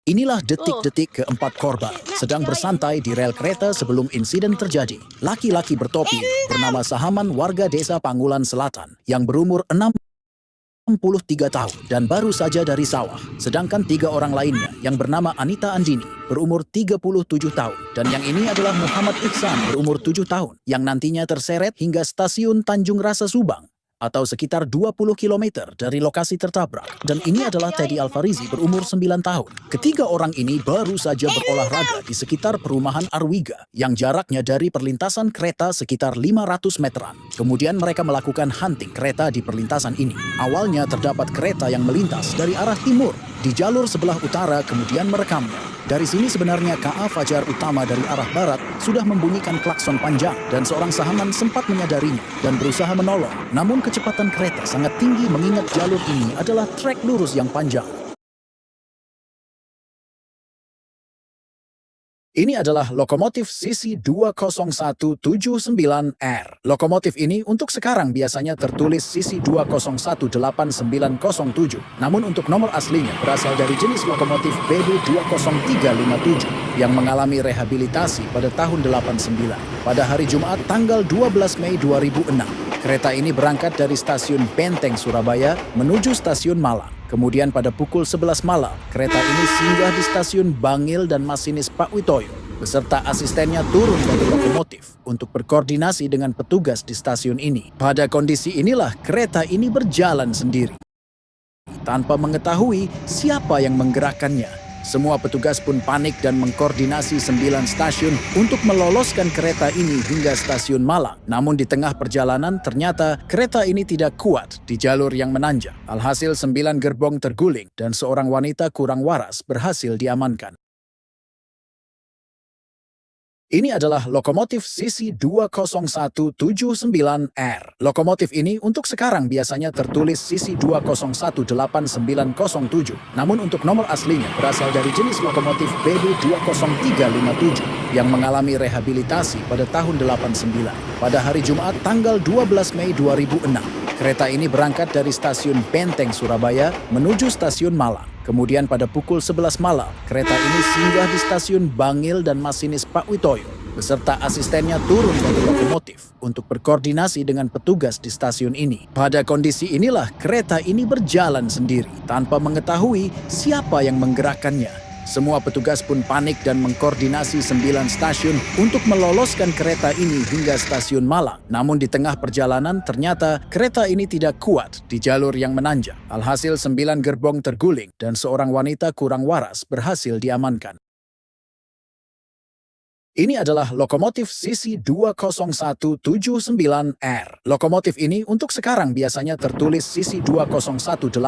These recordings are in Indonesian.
Inilah detik-detik keempat korban sedang bersantai di rel kereta sebelum insiden terjadi. Laki-laki bertopi bernama Sahaman warga desa Pangulan Selatan yang berumur 63 tahun dan baru saja dari sawah. Sedangkan 3 orang lainnya yang bernama Anita Andini berumur 37 tahun dan yang ini adalah Muhammad Ihsan berumur 7 tahun yang nantinya terseret hingga stasiun Tanjung Rasa Subang atau sekitar 20 km dari lokasi tertabrak. Dan ini adalah Teddy Alfarizi berumur 9 tahun. Ketiga orang ini baru saja berolahraga di sekitar perumahan Arwiga yang jaraknya dari perlintasan kereta sekitar 500 meteran. Kemudian mereka melakukan hunting kereta di perlintasan ini. Awalnya terdapat kereta yang melintas dari arah timur di jalur sebelah utara kemudian merekamnya. Dari sini sebenarnya KA Fajar Utama dari arah barat sudah membunyikan klakson panjang dan seorang Sahaman sempat menyadarinya dan berusaha menolong. Namun kecepatan kereta sangat tinggi mengingat jalur ini adalah trek lurus yang panjang. Ini adalah lokomotif Sisi 20179R. Lokomotif ini untuk sekarang biasanya tertulis Sisi 2018907. Namun untuk nomor aslinya berasal dari jenis lokomotif BD20357 yang mengalami rehabilitasi pada tahun 89. Pada hari Jumat tanggal 12 Mei 2006, kereta ini berangkat dari stasiun Benteng Surabaya menuju stasiun Malang. Kemudian pada pukul 11 malam, kereta ini singgah di stasiun Bangil dan masinis Pak Witoyo beserta asistennya turun dari lokomotif untuk berkoordinasi dengan petugas di stasiun ini. Pada kondisi inilah kereta ini berjalan sendiri tanpa mengetahui siapa yang menggerakkannya. Semua petugas pun panik dan mengkoordinasi 9 stasiun untuk meloloskan kereta ini hingga stasiun Malang. Namun di tengah perjalanan ternyata kereta ini tidak kuat di jalur yang menanjak. Alhasil 9 gerbong terguling dan seorang wanita kurang waras berhasil diamankan. Ini adalah lokomotif Sisi 20179R. Lokomotif ini untuk sekarang biasanya tertulis Sisi 2018907. Namun untuk nomor aslinya berasal dari jenis lokomotif BD20357 yang mengalami rehabilitasi pada tahun 89. Pada hari Jumat tanggal 12 Mei 2006, kereta ini berangkat dari stasiun Benteng Surabaya menuju stasiun Malang. Kemudian pada pukul 11 malam, kereta ini singgah di stasiun Bangil dan masinis Pak Witoyo beserta asistennya turun dari lokomotif untuk berkoordinasi dengan petugas di stasiun ini. Pada kondisi inilah kereta ini berjalan sendiri tanpa mengetahui siapa yang menggerakkannya. Semua petugas pun panik dan mengkoordinasi 9 stasiun untuk meloloskan kereta ini hingga stasiun Malang. Namun di tengah perjalanan ternyata kereta ini tidak kuat di jalur yang menanjak. Alhasil 9 gerbong terguling dan seorang wanita kurang waras berhasil diamankan. Ini adalah lokomotif Sisi 20179R. Lokomotif ini untuk sekarang biasanya tertulis Sisi 2018907.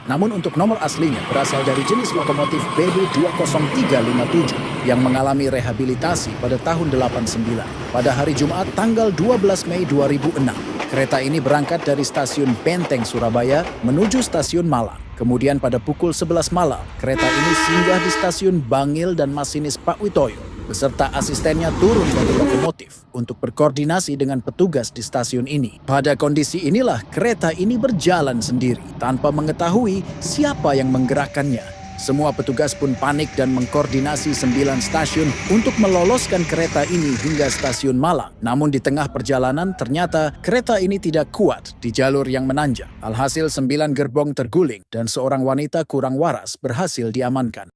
Namun untuk nomor aslinya berasal dari jenis lokomotif BD20357 yang mengalami rehabilitasi pada tahun 89. Pada hari Jumat tanggal 12 Mei 2006, kereta ini berangkat dari stasiun Benteng Surabaya menuju stasiun Malang. Kemudian pada pukul 11 malam, kereta ini singgah di stasiun Bangil dan masinis Pak Witoyo beserta asistennya turun dari lokomotif untuk berkoordinasi dengan petugas di stasiun ini. Pada kondisi inilah kereta ini berjalan sendiri tanpa mengetahui siapa yang menggerakkannya. Semua petugas pun panik dan mengkoordinasi 9 stasiun untuk meloloskan kereta ini hingga stasiun Malang. Namun di tengah perjalanan ternyata kereta ini tidak kuat di jalur yang menanjak. Alhasil 9 gerbong terguling dan seorang wanita kurang waras berhasil diamankan.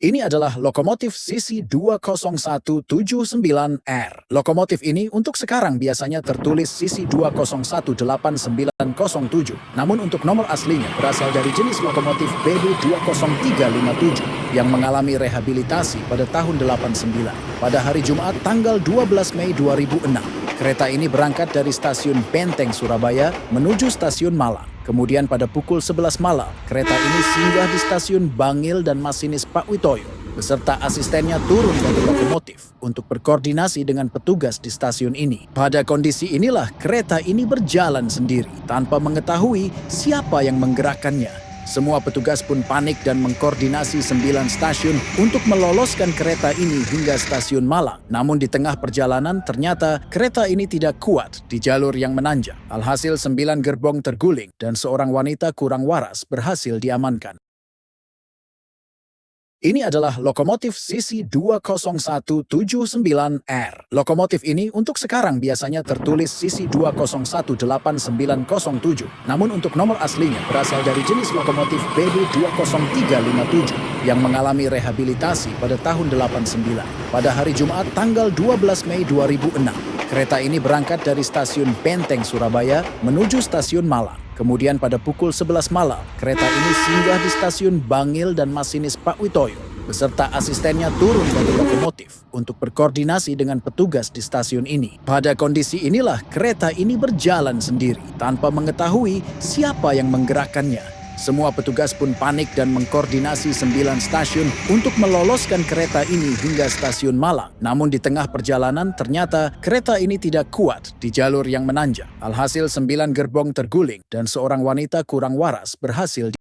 Ini adalah lokomotif Sisi 20179R. Lokomotif ini untuk sekarang biasanya tertulis Sisi 2018907. Namun untuk nomor aslinya berasal dari jenis lokomotif BD20357 yang mengalami rehabilitasi pada tahun 89. Pada hari Jumat tanggal 12 Mei 2006, kereta ini berangkat dari stasiun Benteng Surabaya menuju stasiun Malang. Kemudian pada pukul 11 malam, kereta ini singgah di stasiun Bangil dan masinis Pak Witoyo beserta asistennya turun dari lokomotif untuk berkoordinasi dengan petugas di stasiun ini. Pada kondisi inilah kereta ini berjalan sendiri tanpa mengetahui siapa yang menggerakkannya. Semua petugas pun panik dan mengkoordinasi 9 stasiun untuk meloloskan kereta ini hingga stasiun Malang. Namun di tengah perjalanan ternyata kereta ini tidak kuat di jalur yang menanjak. Alhasil 9 gerbong terguling dan seorang wanita kurang waras berhasil diamankan. Ini adalah lokomotif sisi 20179R. Lokomotif ini untuk sekarang biasanya tertulis sisi 2018907. Namun untuk nomor aslinya berasal dari jenis lokomotif BD20357 yang mengalami rehabilitasi pada tahun 89. Pada hari Jumat tanggal 12 Mei 2006, kereta ini berangkat dari stasiun Benteng Surabaya menuju stasiun Malang. Kemudian pada pukul 11 malam, kereta ini singgah di stasiun Bangil dan masinis Pak Witoyo beserta asistennya turun dari lokomotif untuk berkoordinasi dengan petugas di stasiun ini. Pada kondisi inilah kereta ini berjalan sendiri tanpa mengetahui siapa yang menggerakkannya. Semua petugas pun panik dan mengkoordinasi 9 stasiun untuk meloloskan kereta ini hingga stasiun Malang. Namun di tengah perjalanan ternyata kereta ini tidak kuat di jalur yang menanjak. Alhasil 9 gerbong terguling dan seorang wanita kurang waras berhasil